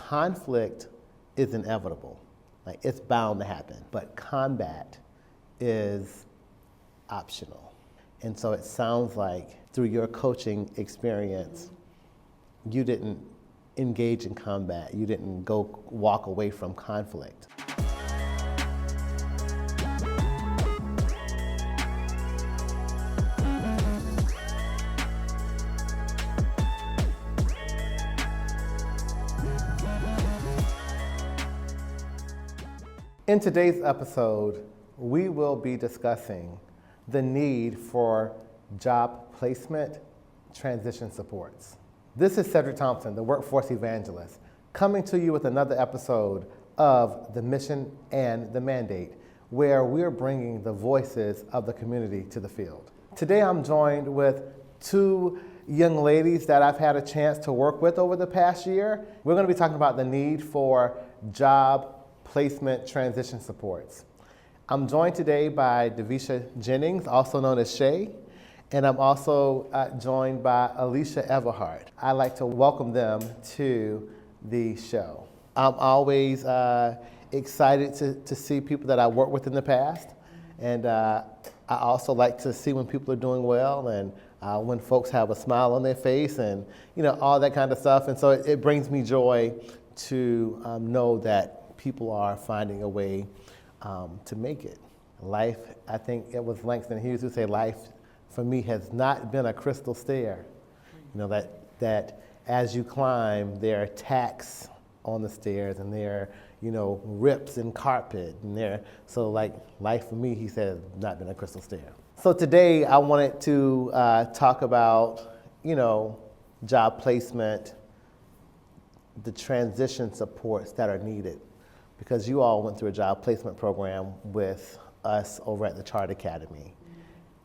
conflict is inevitable. Like, it's bound to happen, but combat is optional. And so it sounds like through your coaching experience, you didn't engage in combat. You didn't go walk away from conflict. In today's episode, we will be discussing the need for job placement transition supports. This is Cedric Thompson, the Workforce Evangelist, coming to you with another episode of The Mission and the Mandate, where we're bringing the voices of the community to the field. Today I'm joined with two young ladies that I've had a chance to work with over the past year. We're going to be talking about the need for job placement transition supports. I'm joined today by Davisha Jennings, also known as Shay, and I'm also joined by Alicia Everhart. I'd like to welcome them to the show. I'm always excited to see people that I worked with in the past, and I also like to see when people are doing well and when folks have a smile on their face and all that kind of stuff. And so it brings me joy to know that people are finding a way to make it. Life, I think it was Langston Hughes who said, life for me has not been a crystal stair. That as you climb, there are tacks on the stairs and there are, rips in carpet and so like life for me, he said, has not been a crystal stair. So today I wanted to talk about, job placement, the transition supports that are needed. Because you all went through a job placement program with us over at the Chart Academy,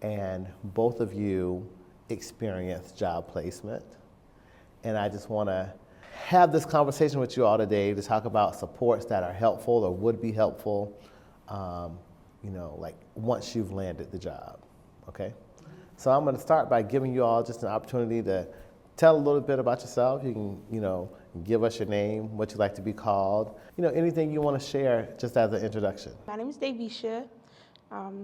and both of you experienced job placement. And I just want to have this conversation with you all today to talk about supports that are helpful or would be helpful, like once you've landed the job, okay? So I'm going to start by giving you all just an opportunity to tell a little bit about yourself. You can, give us your name, what you'd like to be called, anything you want to share just as an introduction. My name is Davisha,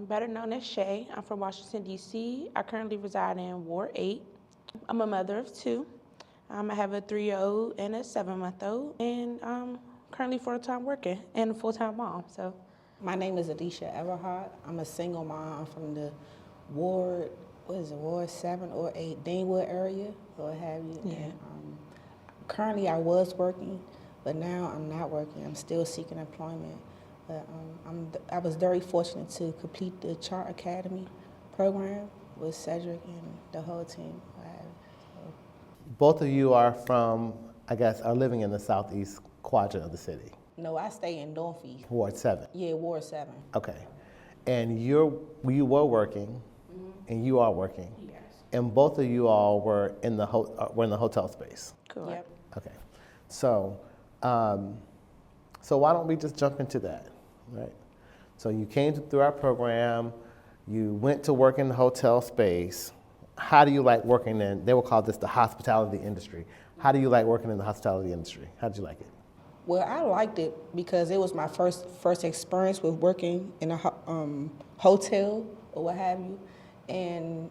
better known as Shay. I'm from Washington, D.C. I currently reside in Ward 8. I'm a mother of two. I have a 3-year-old and a 7-month-old, and I'm currently full-time working and a full-time mom. So, my name is Alicia Everhart. I'm a single mom from the Ward 7 or 8, Deanwood area, or what have you. Yeah. And, currently, I was working, but now I'm not working. I'm still seeking employment. But I was very fortunate to complete the Chart Academy program with Cedric and the whole team. So. Both of you are from, are living in the southeast quadrant of the city. No, I stay in Northeast. Ward 7. Yeah, Ward 7. Okay. And you were working, and you are working. yes. And both of you all were in the hotel space. Correct. Yep. Okay. So why don't we just jump into that, right? So you came through our program, you went to work in the hotel space. How do you like working in, they will call this the hospitality industry. How do you like working in the hospitality industry? How did you like it? Well, I liked it because it was my first experience with working in a hotel or what have you. And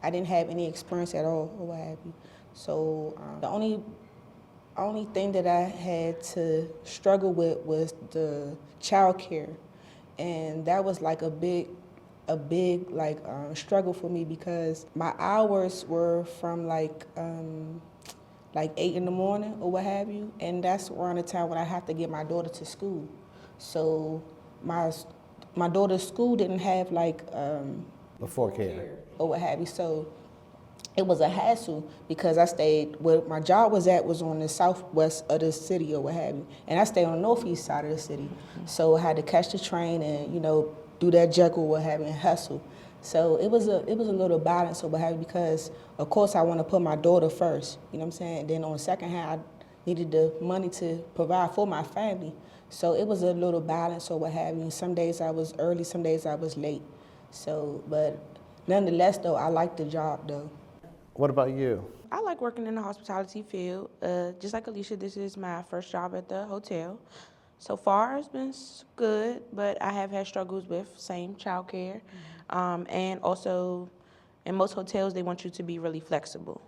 I didn't have any experience at all or what have you. So the only thing that I had to struggle with was the childcare, and that was like a big struggle for me because my hours were from like 8 in the morning or what have you, and that's around the time when I have to get my daughter to school. So my daughter's school didn't have Before care. or what have you, so it was a hassle because I stayed where my job was on the southwest of the city or what have you, and I stayed on the northeast side of the city. So I had to catch the train and do that juggle what have you and hustle. So it was a little balance or what have you because of course I want to put my daughter first. You know what I'm saying? And then on the second hand, I needed the money to provide for my family. So it was a little balance or what have you. Some days I was early, some days I was late. So, but nonetheless though, I liked the job though. What about you? I like working in the hospitality field. Just like Alicia, this is my first job at the hotel. So far, it's been good, but I have had struggles with same childcare, and also in most hotels they want you to be really flexible.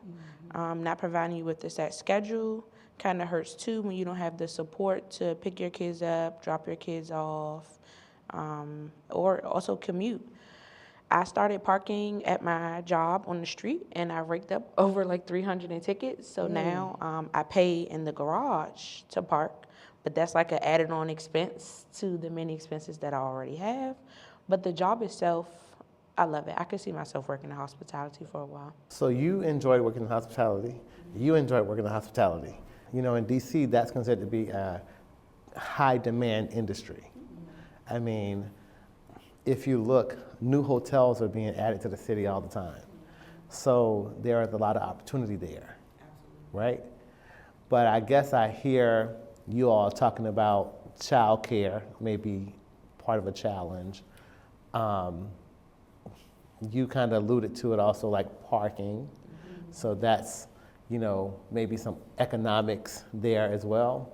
Not providing you with the set schedule kind of hurts too when you don't have the support to pick your kids up, drop your kids off, or also commute. I started parking at my job on the street, and I raked up over like 300 in tickets. So now I pay in the garage to park, but that's like an added on expense to the many expenses that I already have. But the job itself, I love it. I could see myself working in hospitality for a while. So you enjoy working in hospitality. You enjoy working in hospitality. You know, in DC, that's considered to be a high demand industry. I mean, if you look, new hotels are being added to the city all the time. So there is a lot of opportunity there, right? But I guess I hear you all talking about childcare, maybe part of a challenge. You kind of alluded to it also, like parking. So that's, you know, maybe some economics there as well.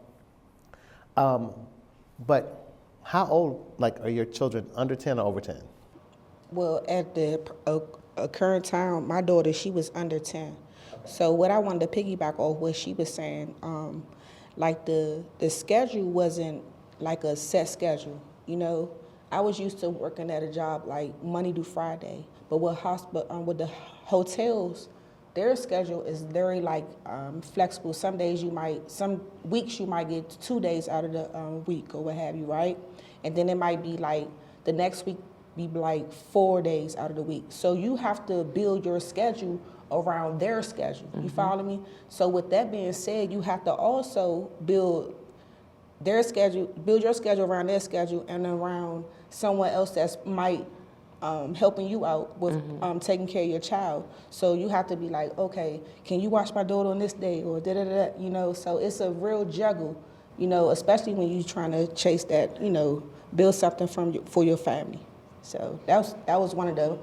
But how old, like, are your children, under 10 or over 10? Well, at the current time, my daughter, she was under 10. So what I wanted to piggyback off what she was saying, like the schedule wasn't like a set schedule, you know. I was used to working at a job like Monday to Friday, but with the hotels, their schedule is very like flexible. Some weeks you might get 2 days out of the week or what have you, right? And then it might be like the next week be like 4 days out of the week. So you have to build your schedule around their schedule. You follow me? So with that being said, you have to also build your schedule around their schedule and around someone else that's might helping you out with taking care of your child. So you have to be like, okay, can you watch my daughter on this day or da-da-da, you know? So it's a real juggle, you know, especially when you're trying to chase that, you know, build something for your family. So that was one of the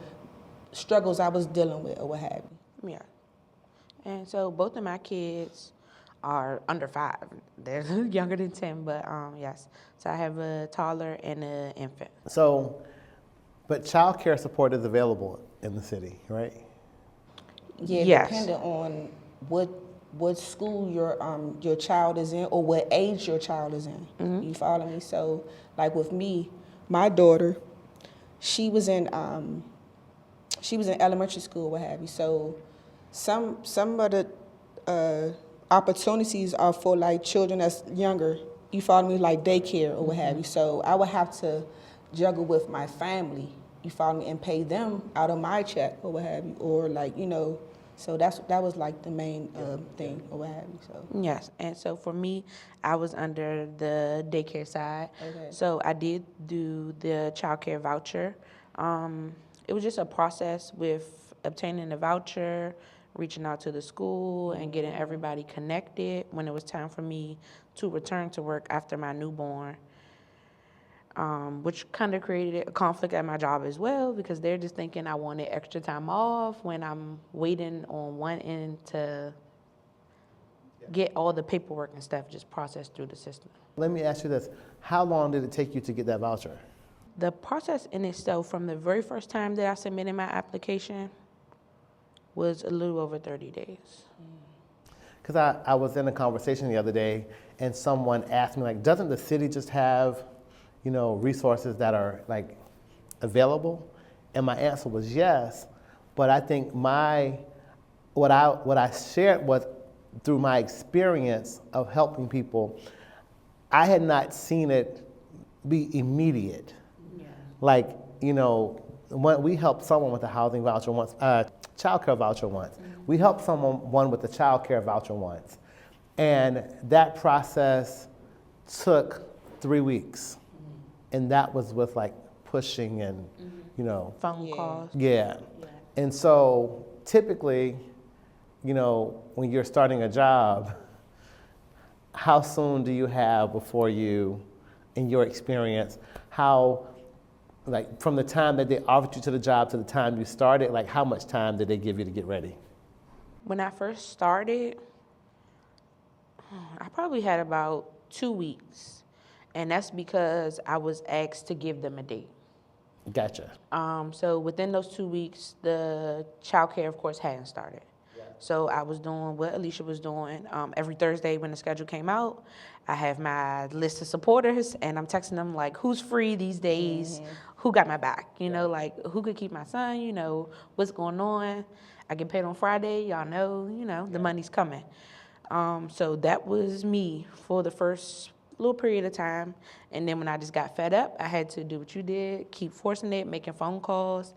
struggles I was dealing with or what have you. Yeah. And so both of my kids are under 5. They're younger than 10, but yes. So I have a toddler and an infant. So, but child care support is available in the city, right? Yeah, Yes. depending on what school your child is in or what age your child is in. You follow me? So, like with me, my daughter, she was in elementary school, what have you. So, some of the opportunities are for like children that's younger. You follow me? Like daycare or what have you. So I would have to juggle with my family. You follow me? And pay them out of my check or what have you, or like, you know. So that was like the main thing or what have you. So Yes, and so for me, I was under the daycare side. Okay. So I did do the childcare voucher. It was just a process with obtaining the voucher, reaching out to the school, and getting everybody connected when it was time for me to return to work after my newborn. Which kind of created a conflict at my job as well, because they're just thinking I wanted extra time off when I'm waiting on one end to get all the paperwork and stuff just processed through the system. Let me ask you this. How long did it take you to get that voucher? The process in itself, from the very first time that I submitted my application, was a little over 30 days. Because I was in a conversation the other day, and someone asked me, like, doesn't the city just have, you know, resources that are like available? And my answer was yes, but I think what I shared was through my experience of helping people, I had not seen it be immediate. Yeah. Like, you know, when we helped someone with a housing voucher once, childcare voucher once. We helped someone with a childcare voucher once, and that process took 3 weeks, and that was with like pushing and, you know, Phone calls. yeah. And so typically, you know, when you're starting a job, how soon do you have before you, in your experience, how, like from the time that they offered you to the job to the time you started, like how much time did they give you to get ready? When I first started, I probably had about 2 weeks. And that's because I was asked to give them a date. Gotcha. So within those 2 weeks, the childcare, of course, hadn't started. So I was doing what Alicia was doing. Every Thursday when the schedule came out, I have my list of supporters, and I'm texting them like, who's free these days? Who got my back? You know, like who could keep my son? You know, what's going on? I get paid on Friday. Y'all know, the money's coming. So that was me for the first little period of time. And then when I just got fed up, I had to do what you did, keep forcing it, making phone calls.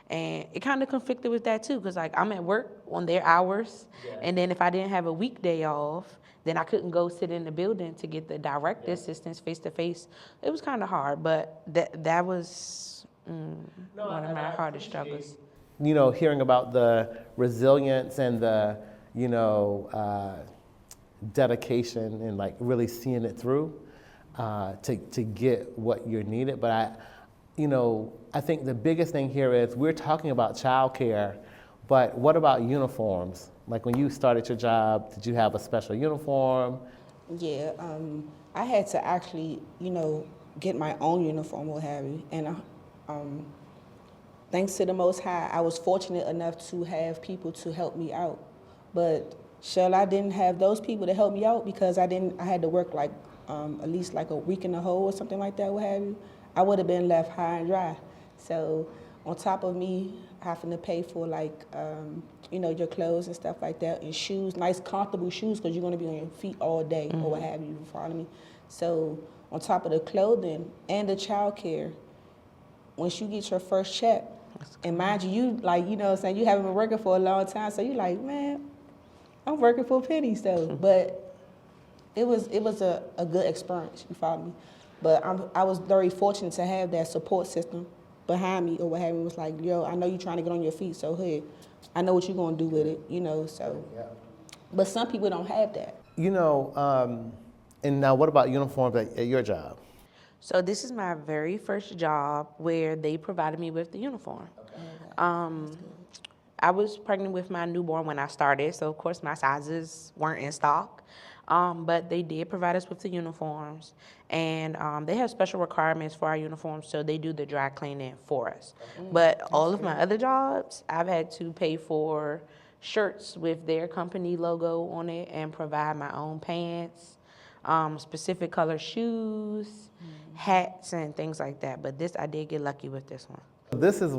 And it kind of conflicted with that too, because like I'm at work on their hours. And then if I didn't have a weekday off, then I couldn't go sit in the building to get the direct assistance face to face. It was kind of hard, but that was one of my hardest struggles. Hearing about the resilience and the, dedication and like really seeing it through to get what you're needed. But I think the biggest thing here is we're talking about childcare, but what about uniforms? Like when you started your job, did you have a special uniform? Yeah, I had to actually, get my own uniform, what have you. And thanks to the Most High, I was fortunate enough to have people to help me out. But I didn't have those people to help me out because I had to work like at least like a week in a hole or something like that, what have you. I would have been left high and dry. So on top of me having to pay for like, your clothes and stuff like that, and shoes, nice comfortable shoes, because you're going to be on your feet all day or what have you, you follow me? So on top of the clothing and the child care, once you get your first check, and mind you, like, you haven't been working for a long time, so you're like, man, I'm working for pennies though. But it was a good experience, you follow me? But I was very fortunate to have that support system behind me or what have you. It was like, yo, I know you're trying to get on your feet, so hey, I know what you're going to do with it, so. Yeah. But some people don't have that. And now what about uniforms at your job? So this is my very first job where they provided me with the uniform. Okay. I was pregnant with my newborn when I started, so of course my sizes weren't in stock. But they did provide us with the uniforms, and they have special requirements for our uniforms, so they do the dry cleaning for us. But all of my other jobs, I've had to pay for shirts with their company logo on it and provide my own pants, specific color shoes, hats, and things like that. But I did get lucky with this one. This is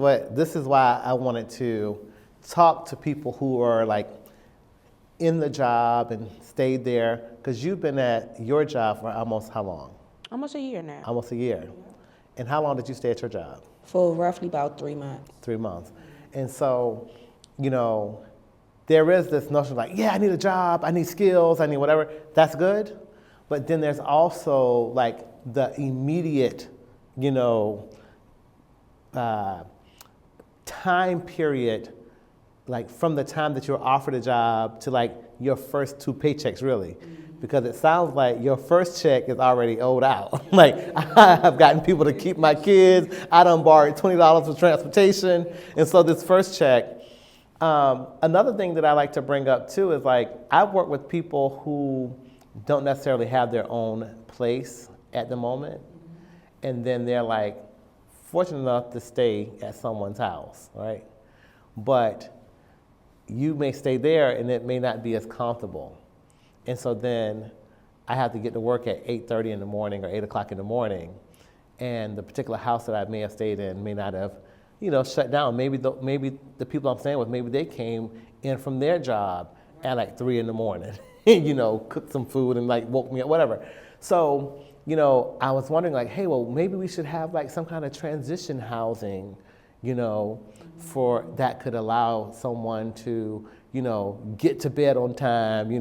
why I wanted to talk to people who are like in the job and stayed there, because you've been at your job for almost how long? Almost a year now. Almost a year. And how long did you stay at your job? For roughly about 3 months. 3 months. And so, there is this notion like, yeah, I need a job, I need skills, I need whatever. That's good. But then there's also like the immediate, time period, like from the time that you're offered a job to like your first 2 paychecks, really. Because it sounds like your first check is already owed out. Like, I've gotten people to keep my kids. I done borrowed $20 for transportation. And so this first check. Another thing that I like to bring up too is like, I've worked with people who don't necessarily have their own place at the moment. And then they're like fortunate enough to stay at someone's house, right? But you may stay there and it may not be as comfortable. And so then I have to get to work at 8:30 in the morning or 8 o'clock in the morning. And the particular house that I may have stayed in may not have, shut down. Maybe the people I'm staying with, maybe they came in from their job at like 3 in the morning, cooked some food and like woke me up, whatever. So, I was wondering like, hey, well, maybe we should have like some kind of transition housing, for that could allow someone to, get to bed on time,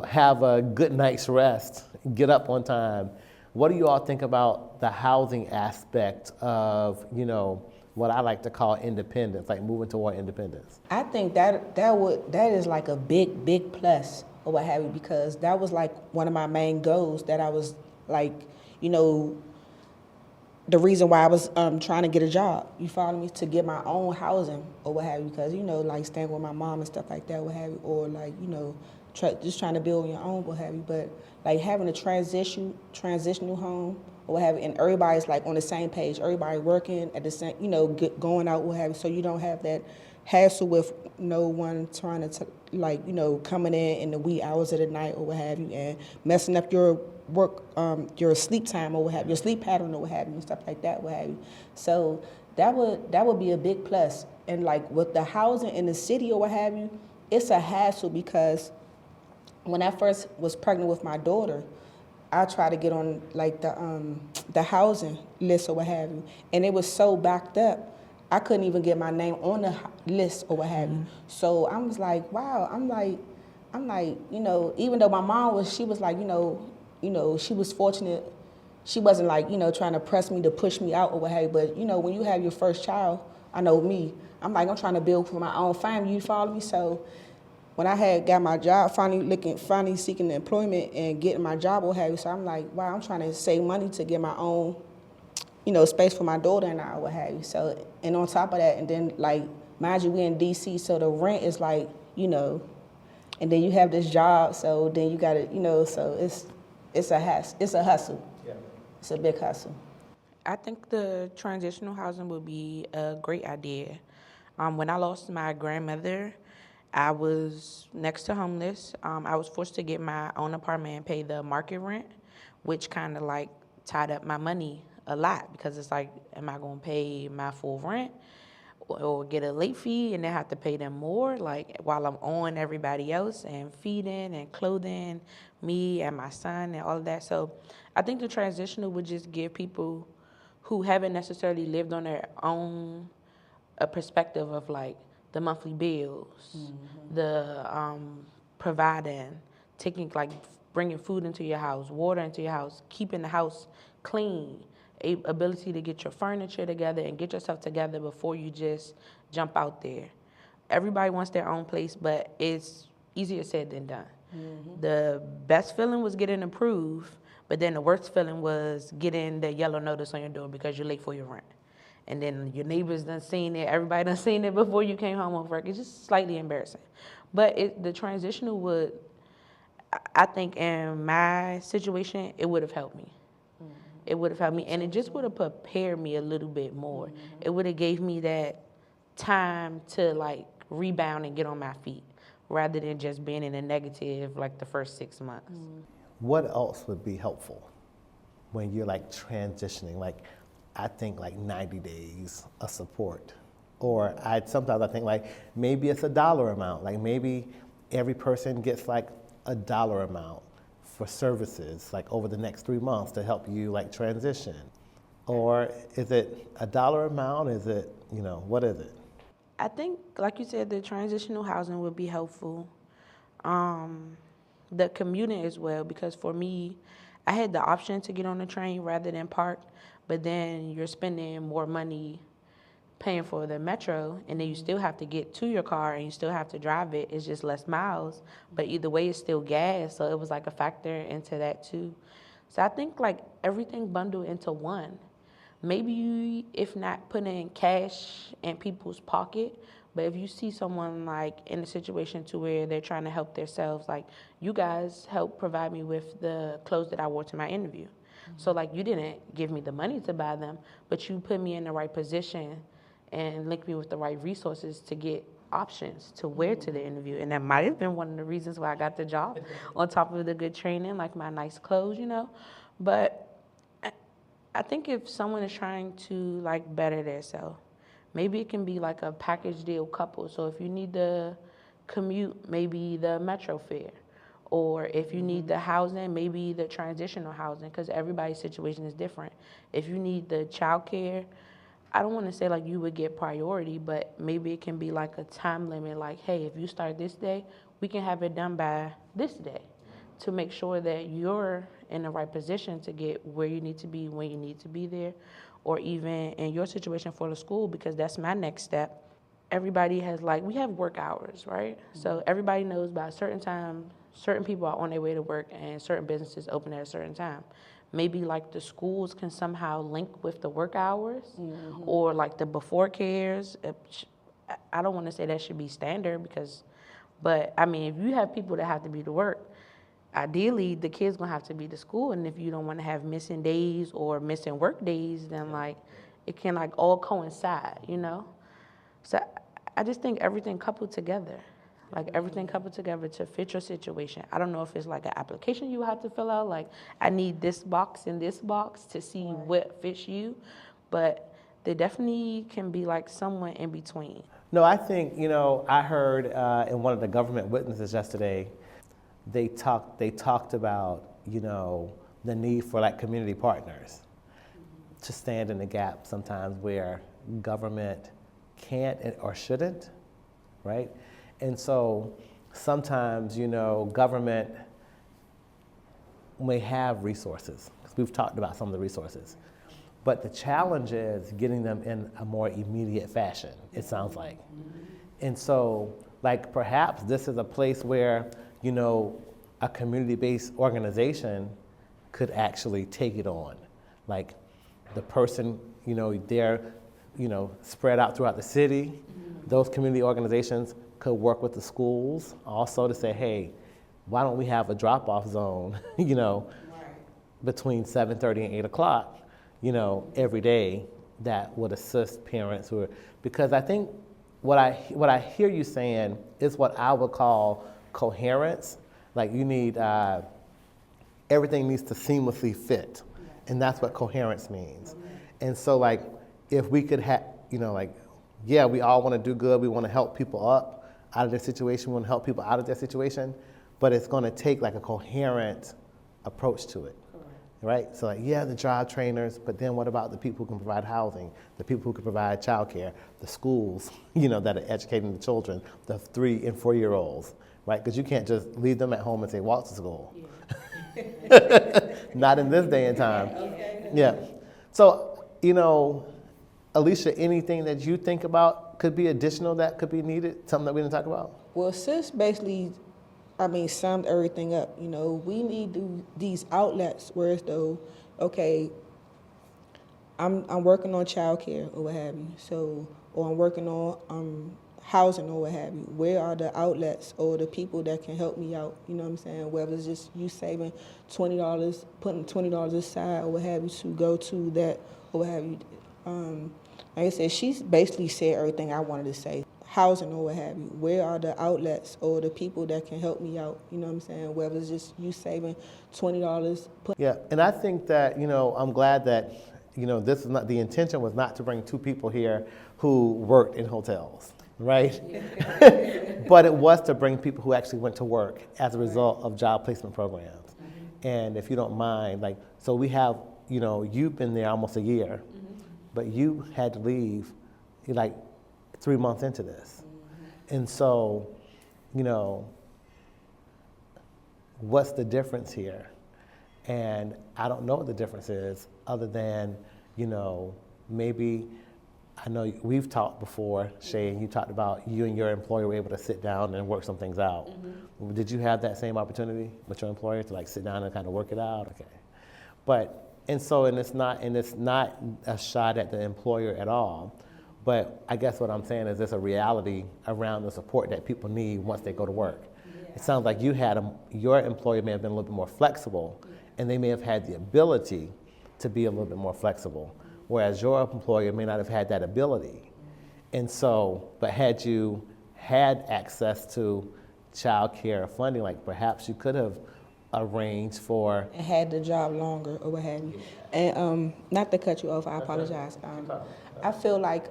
have a good night's rest, get up on time. What do you all think about the housing aspect of, what I like to call independence, like moving toward independence? I think that is like a big plus or what have you, because that was like one of my main goals that I was like, the reason why I was trying to get a job. You follow me? To get my own housing or what have you, because like staying with my mom and stuff like that, what have you, or like just trying to build your own, what have you. But like having a transitional home or what have you, and everybody's like on the same page, everybody working at the same, going out, what have you, so you don't have that hassle with no one trying to coming in the wee hours of the night or what have you, and messing up your work, your sleep time or what have you, your sleep pattern or what have you, and stuff like that, what have you. So that would be a big plus. And like with the housing in the city or what have you, it's a hassle because when I first was pregnant with my daughter, I tried to get on like the housing list or what have you, and it was so backed up. I couldn't even get my name on the list or what have you. So I was like, wow. I'm like, even though my mom she was like, she was fortunate. She wasn't like, trying to press me to push me out or what have you. But when you have your first child, I know me. I'm like, I'm trying to build for my own family. You follow me? So when I had got my job, finally seeking employment and getting my job or what have you. So I'm like, wow, I'm trying to save money to get my own, space for my daughter and I, what have you. So, and on top of that, and then like, mind you, we in DC, so the rent is like, and then you have this job, so then you gotta, so it's a hassle. It's a hustle. Yeah. It's a big hustle. I think the transitional housing would be a great idea. When I lost my grandmother, I was next to homeless. I was forced to get my own apartment and pay the market rent, which kind of like tied up my money a lot because it's like, am I going to pay my full rent or get a late fee and then have to pay them more, like while I'm on everybody else and feeding and clothing me and my son and all of that. So I think the transitional would just give people who haven't necessarily lived on their own a perspective of like the monthly bills, the providing, taking like bringing food into your house, water into your house, keeping the house clean, ability to get your furniture together and get yourself together before you just jump out there. Everybody wants their own place, but it's easier said than done. The best feeling was getting approved, but then the worst feeling was getting the yellow notice on your door because you're late for your rent. And then your neighbors done seen it, everybody done seen it before you came home from work. It's just slightly embarrassing. But the transitional would, I think in my situation, it would have helped me. It would have helped me, and it just would have prepared me a little bit more. It would have gave me that time to like rebound and get on my feet, rather than just being in a negative like the first 6 months. What else would be helpful when you're like transitioning? Like, I think like 90 days of support. Or sometimes I think like maybe it's a dollar amount. Like maybe every person gets like a dollar amount for services like over the next 3 months to help you like transition. Or is it a dollar amount? Is it, what is it? I think, like you said, the transitional housing would be helpful. The commuting as well, because for me, I had the option to get on the train rather than park, but then you're spending more money paying for the metro, and then you still have to get to your car and you still have to drive it. It's just less miles, but either way, it's still gas. So it was like a factor into that too. So I think like everything bundled into one. Maybe you, if not putting cash in people's pocket, but if you see someone like in a situation to where they're trying to help themselves, like you guys helped provide me with the clothes that I wore to my interview. So like you didn't give me the money to buy them, but you put me in the right position and linked me with the right resources to get options to wear to the interview. And that might have been one of the reasons why I got the job, on top of the good training, like my nice clothes, But I think if someone is trying to like better themselves, maybe it can be like a package deal couple. So if you need the commute, maybe the metro fare. Or if you need the housing, maybe the transitional housing, because everybody's situation is different. If you need the childcare, I don't want to say like you would get priority, but maybe it can be like a time limit, like, hey, if you start this day, we can have it done by this day, to make sure that you're in the right position to get where you need to be when you need to be there. Or even in your situation for the school, because that's my next step. Everybody has we have work hours, right? So everybody knows by a certain time, certain people are on their way to work and certain businesses open at a certain time. maybe like the schools can somehow link with the work hours or like the before cares. I don't want to say that should be standard but I mean, if you have people that have to be to work, ideally the kids gonna have to be to school. And if you don't want to have missing days or missing work days, then like it can like all coincide, you know? So I just think everything coupled together. Like everything coupled together to fit your situation. I don't know if it's like an application you have to fill out, like I need this box and this box to see what fits you, but there definitely can be like someone in between. No, I think, I heard in one of the government witnesses yesterday, they talked about, the need for like community partners to stand in the gap sometimes where government can't or shouldn't, right? And so sometimes, government may have resources, because we've talked about some of the resources, but the challenge is getting them in a more immediate fashion, it sounds like. And so, like, perhaps this is a place where, a community-based organization could actually take it on. Like, the person, they're, spread out throughout the city. Those community organizations could work with the schools also to say, hey, why don't we have a drop-off zone, between 7:30 and 8 o'clock, every day that would assist parents who are, because I think what I hear you saying is what I would call coherence. Like you need, everything needs to seamlessly fit. And that's what coherence means. And so like, if we could have, yeah, we all want to do good. We want to help people up out of their situation. We want to help people out of their situation, but it's going to take like a coherent approach to it. Right? So like, yeah, the job trainers, but then what about the people who can provide housing, the people who can provide childcare, the schools, that are educating the children, the 3 and 4-year-olds, right? Because you can't just leave them at home and say, walk to school. Yeah. Not in this day and time. Okay. Yeah. So, Alicia, anything that you think about could be additional that could be needed, something that we didn't talk about? Well, sis basically, summed everything up. We need these outlets where it's though, okay, I'm working on childcare or what have you. So, or I'm working on housing or what have you. Where are the outlets or the people that can help me out? You know what I'm saying? Whether it's just you saving $20, putting $20 aside or what have you to go to that or what have you. Like I said, she's basically said everything I wanted to say. Housing or what have you. Where are the outlets or the people that can help me out? You know what I'm saying? Whether it's just you saving $20. Yeah, and I think that, I'm glad that, this is not, the intention was not to bring 2 people here who worked in hotels, right? Yeah. But it was to bring people who actually went to work as a result of job placement programs. Mm-hmm. And if you don't mind, like, so we have, you've been there almost a year, but you had to leave, like, 3 months into this. And so, what's the difference here? And I don't know what the difference is other than, maybe, I know we've talked before, Shay, and you talked about you and your employer were able to sit down and work some things out. Mm-hmm. Did you have that same opportunity with your employer to like sit down and kind of work it out? Okay. But, and it's not a shot at the employer at all. But I guess what I'm saying is there's a reality around the support that people need once they go to work. Yeah. It sounds like your employer may have been a little bit more flexible, and they may have had the ability to be a little bit more flexible, whereas your employer may not have had that ability. And so, but had you had access to child care funding, like perhaps you could have arranged for... And had the job longer or what have you. And not to cut you off, I apologize. I feel like,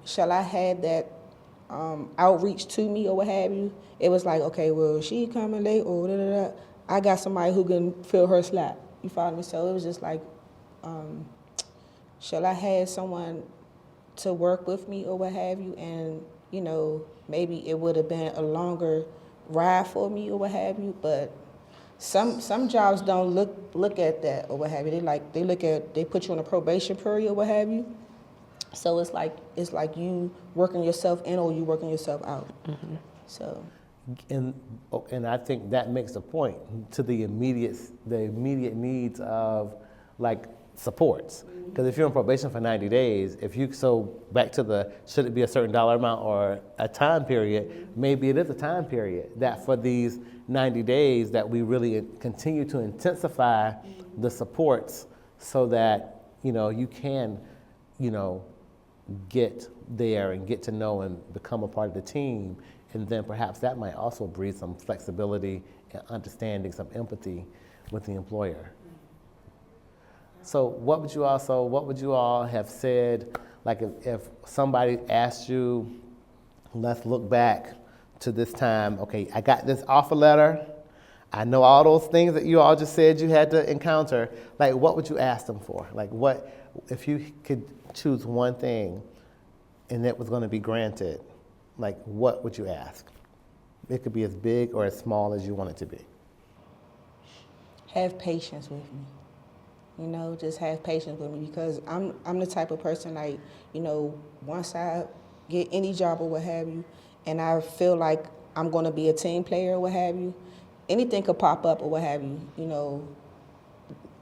shall I had that outreach to me or what have you, it was like, okay, well, she coming late or da-da-da. I got somebody who can fill her slot. You follow me? So it was just like, shall I had someone to work with me or what have you, and, maybe it would have been a longer ride for me or what have you, but some jobs don't look at that or what have you. They put you on a probation period or what have you. So it's like you working yourself in or you working yourself out. Mm-hmm. So, and I think that makes a point to the immediate needs of like supports. Because if you're on probation for 90 days, if you, so back to the, should it be a certain dollar amount or a time period, maybe it is a time period that for these 90 days that we really continue to intensify the supports so that, you can, get there and get to know and become a part of the team. And then perhaps that might also breed some flexibility and understanding, some empathy with the employer. So what would you all have said, like if somebody asked you, let's look back to this time, okay, I got this offer letter, I know all those things that you all just said you had to encounter, like what would you ask them for? Like what, if you could choose one thing and it was going to be granted, like what would you ask? It could be as big or as small as you want it to be. Have patience with me. Just have patience with me because I'm the type of person like, once I get any job or what have you, and I feel like I'm going to be a team player or what have you, anything could pop up or what have you,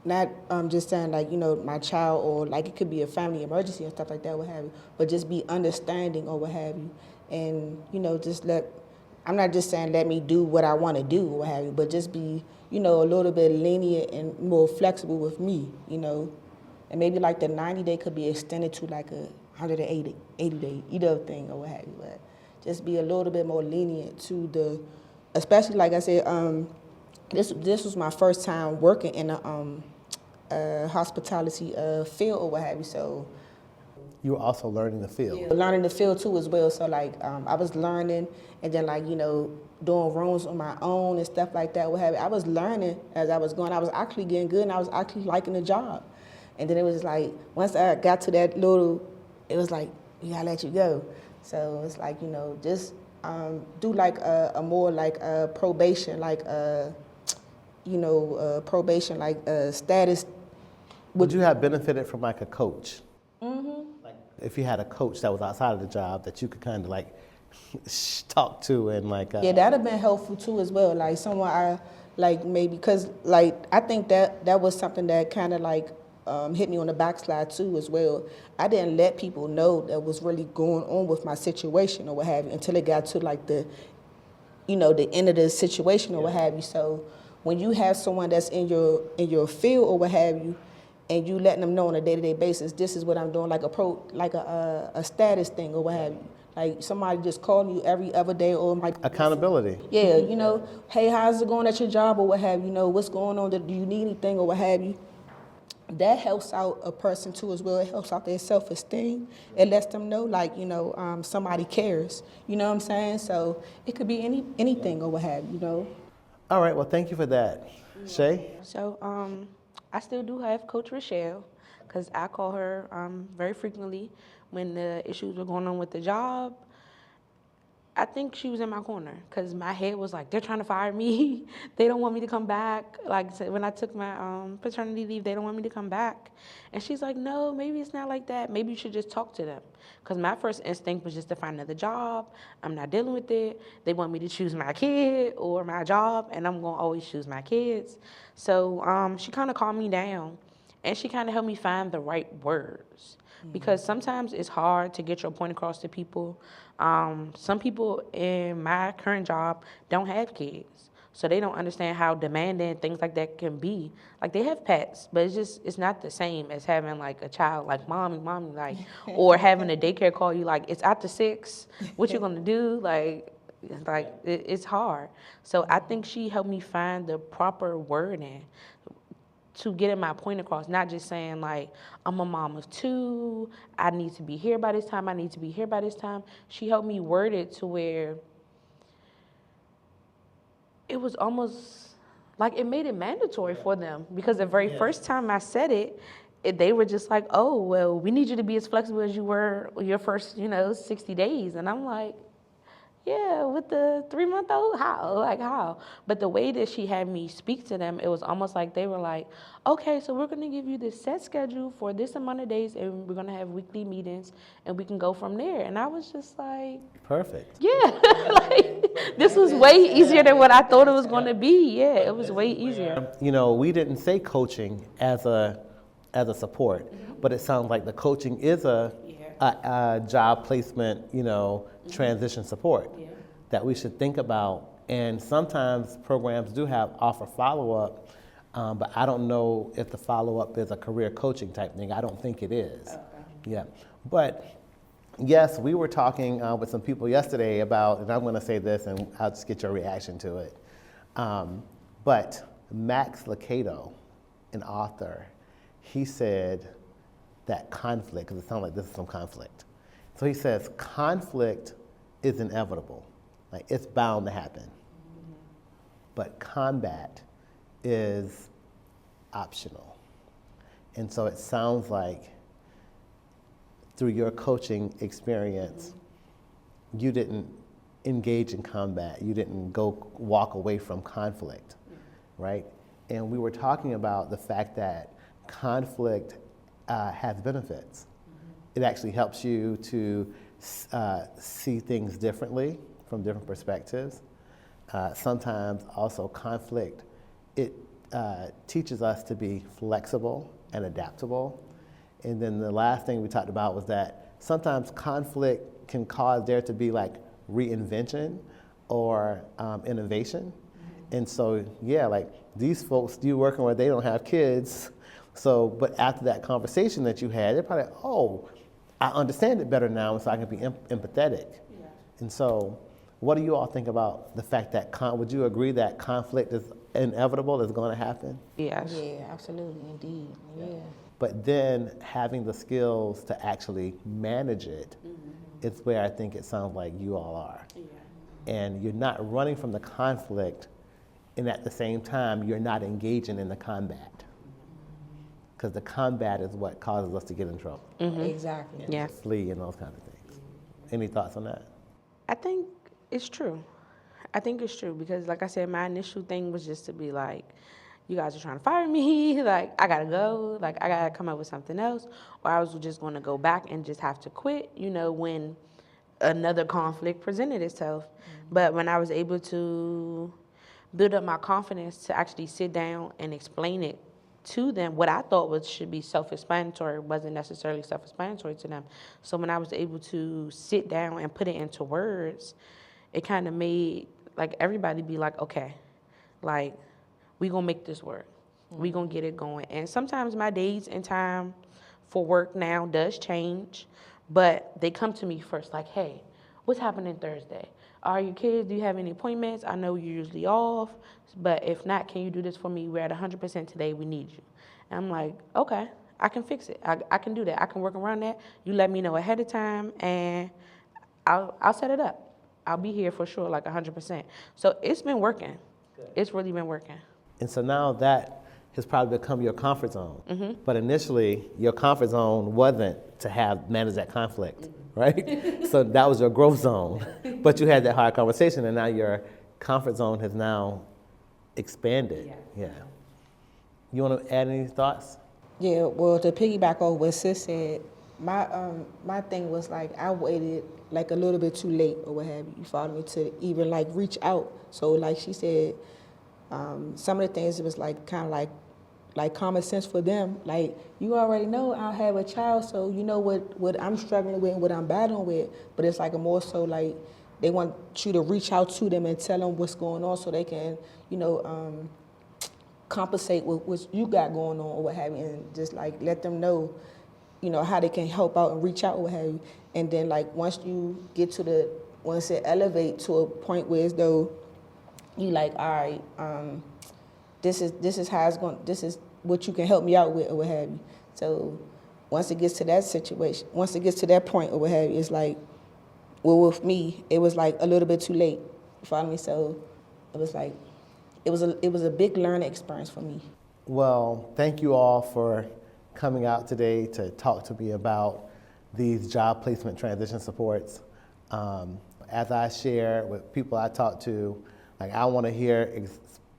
not just saying like, my child or like it could be a family emergency and stuff like that, what have you, but just be understanding or what have you. And, just I'm not just saying let me do what I want to do or what have you, but just be, a little bit lenient and more flexible with me, and maybe like the 90-day could be extended to like a 180-day, either thing or what have you, but just be a little bit more lenient to especially like I said, this was my first time working in a hospitality field or what have you, so. You were also learning the field. Yeah, learning the field too as well, so like I was learning and then like, doing rooms on my own and stuff like that, what have you. I was learning as I was going. I was actually getting good and I was actually liking the job. And then it was like, once I got to that little, it was like, we gotta let you go. So it's like, just do like a more like probation, like, probation, like status. Would you have benefited from like a coach? Like if you had a coach that was outside of the job that you could kind of like talk to and like. Yeah, that'd have been helpful too as well. Like someone I like maybe, cause like I think that was something that kind of like hit me on the backslide too as well. I didn't let people know that was really going on with my situation or what have you until it got to like the end of the situation or what have you. So when you have someone that's in your field or what have you, and you letting them know on a day-to-day basis, this is what I'm doing, like a status thing or what have you. Like somebody just calling you every other day or like accountability. Yeah, hey, how's it going at your job or what have you? What's going on? Do you need anything or what have you? That helps out a person too as well. It helps out their self-esteem. It lets them know like, somebody cares. You know what I'm saying? So it could be anything or what have you, All right, well, thank you for that. Shay? So I still do have Coach Rochelle because I call her very frequently when the issues were going on with the job. I think she was in my corner because my head was like, they're trying to fire me. They don't want me to come back. Like when I took my paternity leave, they don't want me to come back. And she's like, no, maybe it's not like that. Maybe you should just talk to them. Because my first instinct was just to find another job. I'm not dealing with it. They want me to choose my kid or my job, and I'm going to always choose my kids. So she kind of calmed me down, and she kind of helped me find the right words. Because sometimes it's hard to get your point across to people. Some people in my current job don't have kids, so they don't understand how demanding things like that can be. Like they have pets, but it's not the same as having like a child like mommy, like, or having a daycare call you like, it's after 6, what you gonna do? Like it's hard. So I think she helped me find the proper wording to getting my point across, not just saying like, I'm a mom of 2, I need to be here by this time, I need to be here by this time. She helped me word it to where it was almost like it made it mandatory for them, because the very first time I said it, they were just like, oh, well, we need you to be as flexible as you were your first, 60 days. And I'm like, yeah, with the 3-month-old, how? But the way that she had me speak to them, it was almost like they were like, okay, so we're going to give you this set schedule for this amount of days, and we're going to have weekly meetings, and we can go from there. And I was just like, perfect. Yeah, like this was way easier than what I thought it was going to be. Yeah, it was way easier. We didn't say coaching as a as a support. But it sounds like the coaching is a job placement, transition support that we should think about. And sometimes programs do offer follow-up, but I don't know if the follow-up is a career coaching type thing. I don't think it is. Okay. Yeah. But yes, we were talking with some people yesterday about, and I'm going to say this and I'll just get your reaction to it. But Max Lucado, an author, he said that conflict, because it sounds like this is some conflict. So he says conflict is inevitable, like it's bound to happen. But combat is optional. And so it sounds like through your coaching experience, you didn't engage in combat. You didn't walk away from conflict, right? And we were talking about the fact that conflict has benefits. It actually helps you to see things differently from different perspectives. Sometimes also conflict, it teaches us to be flexible and adaptable. And then the last thing we talked about was that sometimes conflict can cause there to be like reinvention or innovation. And so, yeah, like these folks you working with, they don't have kids. So, but after that conversation that you had, they're probably, oh, I understand it better now, so I can be empathetic. Yeah. And so, what do you all think about the fact that, would you agree that conflict is inevitable, is going to happen? Yes. Yeah, absolutely, indeed, yeah. But then having the skills to actually manage it is where I think it sounds like you all are. Yeah. And you're not running from the conflict, and at the same time, you're not engaging in the combat. Because the combat is what causes us to get in trouble. Exactly. And to flee and those kind of things. Any thoughts on that? I think it's true. I think it's true because, like I said, my initial thing was just to be like, you guys are trying to fire me, like, I gotta go, like, I gotta come up with something else, or I was just gonna go back and just have to quit, when another conflict presented itself. But when I was able to build up my confidence to actually sit down and explain it to them, what I thought should be self-explanatory wasn't necessarily self-explanatory to them. So when I was able to sit down and put it into words, it kind of made like everybody be like, okay, like we gonna make this work. We gonna get it going. And sometimes my days and time for work now does change, but they come to me first like, hey, what's happening Thursday? Are your kids, do you have any appointments? I know you're usually off, but if not, can you do this for me? We're at 100% today, we need you. And I'm like, okay, I can fix it. I can do that. I can work around that. You let me know ahead of time and I'll set it up. I'll be here for sure, like 100%. So it's been working. Good. It's really been working. And so now that has probably become your comfort zone. But initially, your comfort zone wasn't to manage that conflict, right? So that was your growth zone. But you had that hard conversation, and now your comfort zone has now expanded. Yeah. You want to add any thoughts? Yeah, well, to piggyback off what Sis said, my thing was like I waited like a little bit too late or what have you. You follow me, to even like reach out. So like she said, some of the things it was like kind of like common sense for them. Like you already know I have a child, so you know what I'm struggling with and what I'm battling with. But it's like a more so like they want you to reach out to them and tell them what's going on so they can compensate with what you got going on or what have you, and just like let them know, how they can help out and reach out or what have you. And then like once it elevate to a point where as though you like, all right, this is how it's going, this is what you can help me out with or what have you. So once it gets to that situation, once it gets to that point or what have you, it's like, well, with me, it was like a little bit too late. You follow me? So it was like, it was a big learning experience for me. Well, thank you all for coming out today to talk to me about these job placement transition supports. As I share with people I talk to, like I want to hear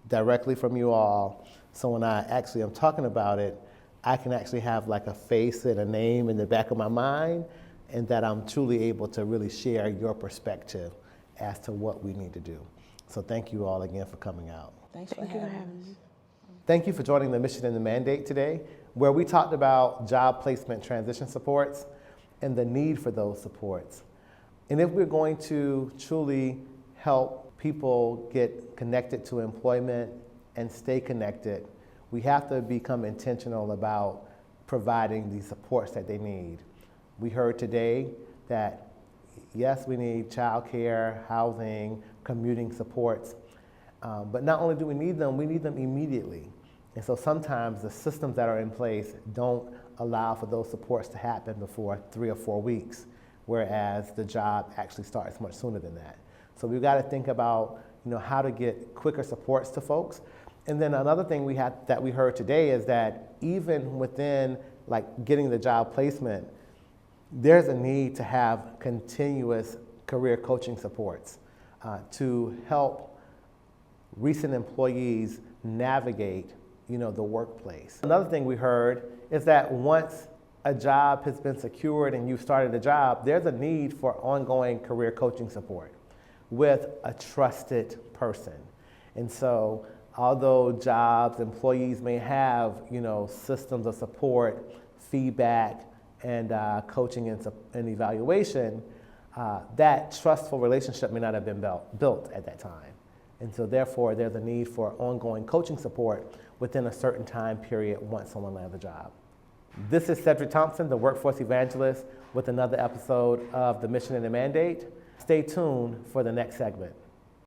directly from you all. So when I actually am talking about it, I can actually have like a face and a name in the back of my mind, and that I'm truly able to really share your perspective as to what we need to do. So thank you all again for coming out. Thanks for having me. Thank you for joining the Mission and the Mandate today, where we talked about job placement transition supports and the need for those supports. And if we're going to truly help people get connected to employment and stay connected, we have to become intentional about providing the supports that they need. We heard today that yes, we need childcare, housing, commuting supports, but not only do we need them immediately. And so sometimes the systems that are in place don't allow for those supports to happen before 3 or 4 weeks, whereas the job actually starts much sooner than that. So we've got to think about, how to get quicker supports to folks. And then another thing that we heard today is that even within getting the job placement, there's a need to have continuous career coaching supports to help recent employees navigate, the workplace. Another thing we heard is that once a job has been secured and you've started a job, there's a need for ongoing career coaching support with a trusted person. And so although employees may have, systems of support, feedback, and coaching and evaluation, that trustful relationship may not have been built at that time. And so therefore, there's a need for ongoing coaching support within a certain time period once someone lands a job. This is Cedric Thompson, the Workforce Evangelist, with another episode of The Mission and the Mandate. Stay tuned for the next segment.